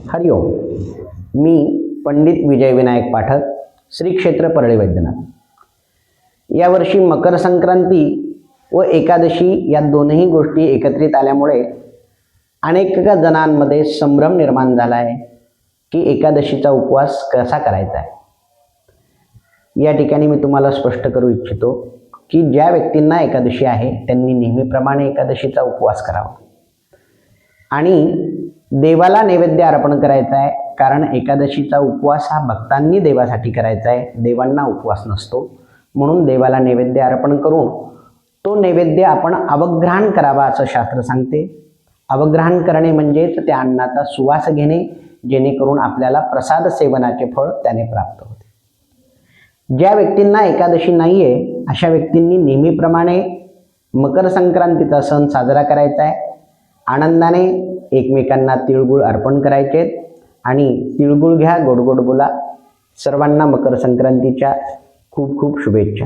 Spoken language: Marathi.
हरिओम. मी पंडित विजय विनायक पाठक, श्री क्षेत्र परळी वैद्यनाथ. यावर्षी मकर संक्रांती व एकादशी या दोनही गोष्टी एकत्रित आल्यामुळे अनेक जणांमध्ये संभ्रम निर्माण झाला आहे की एकादशीचा उपवास कसा करायचा आहे. या ठिकाणी मी तुम्हाला स्पष्ट करू इच्छितो की ज्या व्यक्तींना एकादशी आहे त्यांनी नेहमीप्रमाणे एकादशीचा उपवास करावा आणि देवाला नैवेद्य अर्पण करायचा आहे. कारण एकादशीचा उपवास हा भक्तांनी देवासाठी करायचा आहे, देवांना उपवास नसतो. म्हणून देवाला नैवेद्य अर्पण करून तो नैवेद्य आपण अवग्रहण करावा असं शास्त्र सांगते. अवग्रहण करणे म्हणजेच त्या अन्नाचा सुवास घेणे, जेणेकरून आपल्याला प्रसाद सेवनाचे फळ त्याने प्राप्त होते. ज्या व्यक्तींना एकादशी नाही आहे अशा व्यक्तींनी नेहमीप्रमाणे मकर संक्रांतीचा सण साजरा करायचा आहे. आनंदाने एकमेकांना तिळगुळ अर्पण करायचे आणि तिळगुळ घ्या, गोड गोड बोला. सर्वांना मकर संक्रांतीच्या खूप खूप शुभेच्छा.